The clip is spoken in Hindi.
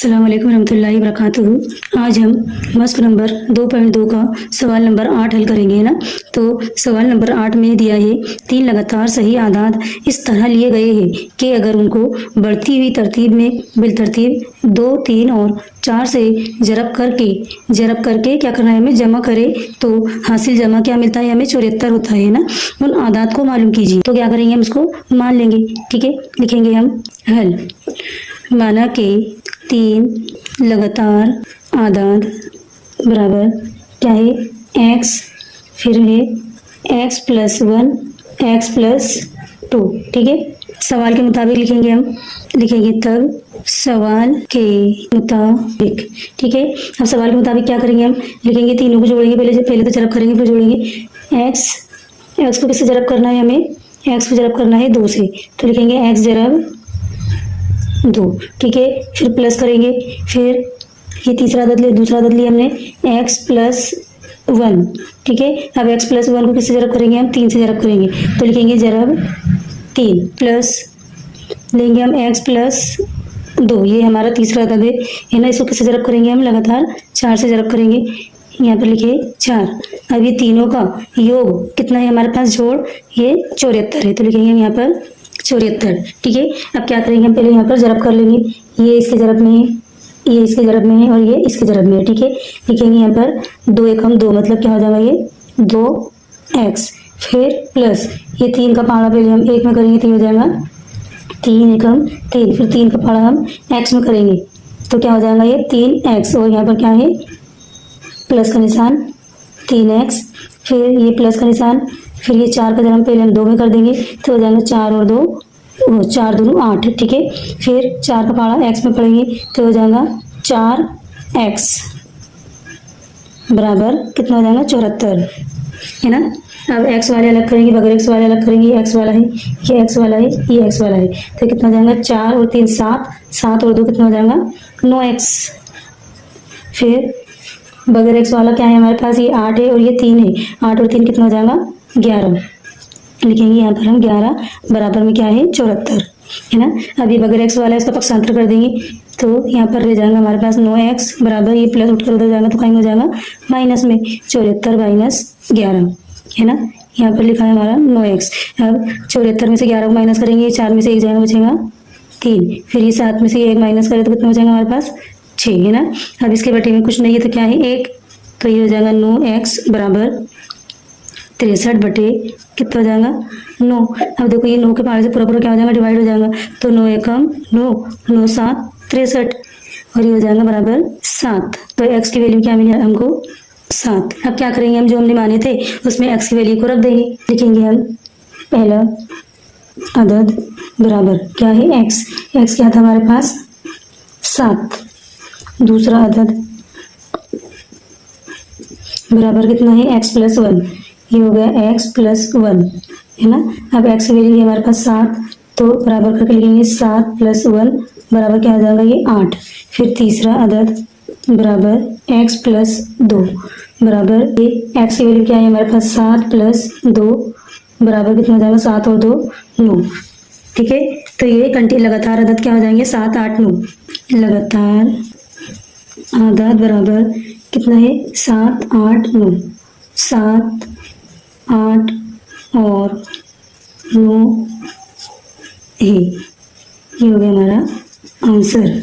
अस्सलाम वालेकुम रहमतुल्लाहि वबरकातुहू। आज हम मस्क नंबर 2.2 का सवाल नंबर 8 हल करेंगे, है ना। तो सवाल नंबर 8 में दिया है 3 लगातार सही आदाद इस तरह लिए गए हैं कि अगर उनको बढ़ती हुई तरतीब में बिलतरतीब 2, 3 और 4 से जरब करके क्या करना है, हमें जमा करे तो हासिल जमा क्या मिलता है, हमें 74 होता है ना। उन आदाद को मालूम कीजिए। तो क्या करेंगे, हम इसको मान लेंगे। ठीक है, लिखेंगे हम हल। माना कि 3 लगातार आदाद बराबर क्या है, x, फिर है x प्लस 1, x प्लस 2। ठीक है, सवाल के मुताबिक लिखेंगे हम, लिखेंगे तब सवाल के मुताबिक। ठीक है, अब सवाल के मुताबिक क्या करेंगे, हम लिखेंगे तीनों को जोड़ेंगे। पहले तो जरब करेंगे, फिर जोड़ेंगे। x को किससे जरब करना है, हमें x को जरब करना है 2 से, तो लिखेंगे x जरब 2। ठीक है, फिर प्लस करेंगे, फिर ये दूसरा अदद लिया हमने x प्लस 1। ठीक है, अब x प्लस 1 को किससे जरब करेंगे, हम 3 से जरब करेंगे, तो लिखेंगे जरब 3, प्लस लेंगे हम x प्लस 2। ये हमारा तीसरा अदद है ना। इसको किससे जरब करेंगे, हम लगातार 4 से जरब करेंगे। यहाँ पर लिखे 4। अब ये तीनों का योग कितना है हमारे पास, जोड़, ये 74 है, तो लिखेंगे हम यहाँ पर 74। ठीक है, अब क्या करेंगे, हम पहले यहाँ पर जरब कर लेंगे। ये इसके जरब में है, ये इसके जरब में है और ये इसके जरब में है। ठीक है, लिखेंगे यहाँ पर 2 एकम 2, मतलब क्या हो जाएगा, ये 2x, फिर प्लस ये 3 का पाड़ा पहले हम 1 में करेंगे, 3 हो जाएगा 3 एकम 3, फिर 3 का पाड़ा हम x में करेंगे, तो क्या हो जाएगा, ये 3x, और यहाँ पर क्या है प्लस का निशान 3x, फिर ये प्लस का निशान, फिर ये 4 का जरब पहले हम 2 में कर देंगे, तो हो जाएगा 4 और 2, 4 दूनी 8। ठीक है, फिर 4 का पाड़ा x में पढ़ेंगे, तो हो जाएगा 4x बराबर कितना हो जाएगा, 74, है ना। अब x वाले अलग करेंगे, बगैर x वाले अलग करेंगे। x वाला है, ये x वाला है, ये x वाला है, तो कितना हो जाएगा 4 और 3 7, 7 और 2 कितना हो जाएगा 9x। फिर बगैर x वाला क्या है हमारे पास, ये 8 है और ये 3 है, 8 और 3 कितना हो जाएगा 11। लिखेंगे यहाँ पर हम 11 बराबर में क्या है 74, है ना। अब ये बगैर x वाला है, इसका पक्षांतर कर देंगे, तो यहाँ पर रह जाएगा हमारे पास 9x बराबर, ये प्लस उठकर उधर जाएगा तो कहीं हो जाएगा माइनस में, 74 माइनस 11, है ना। यहाँ पर लिखा है हमारा 9x। अब 74 में से 11 को माइनस करेंगे, 4 में से 1 जाएगा, बचेगा 3, फिर ये 7 में से 1 माइनस करें तो कितना हो जाएगा हमारे पास 6, है ना। अब इसके बटे में कुछ नहीं है तो क्या है 1, तो ये हो जाएगा 9x बराबर 63 बटे कितना हो जाएगा 9। अब देखो ये 9 के पारे से पूरा क्या हो जाएगा, डिवाइड हो जाएगा, तो 9 एकम 9, 9 7 63, और ये हो जाएगा बराबर 7। तो x की वैल्यू क्या मिली हमको 7। अब क्या करेंगे, हम जो हमने माने थे उसमें x की वैल्यू को रख देंगे। लिखेंगे हम पहला अदद बराबर क्या है x क्या था हमारे पास 7, दूसरा अदद बराबर कितना है x प्लस 1, ये हो गया x प्लस 1, है ना। अब x की वैल्यू है हमारे पास 7, तो बराबर करके लिखेंगे 7 प्लस 1 बराबर क्या हो जाएगा, ये 8। फिर तीसरा अदद बराबर x प्लस 2 बराबर, ये x की वैल्यू क्या है हमारे पास 7 प्लस 2 बराबर कितना हो जाएगा 7 और 2 9। ठीक है, तो ये लगातार अदद क्या हो जाएंगे 7 8 9। लगातार आदाद बराबर कितना है 7 8 9, 7 8 और 9 है, ये हो गया हमारा आंसर।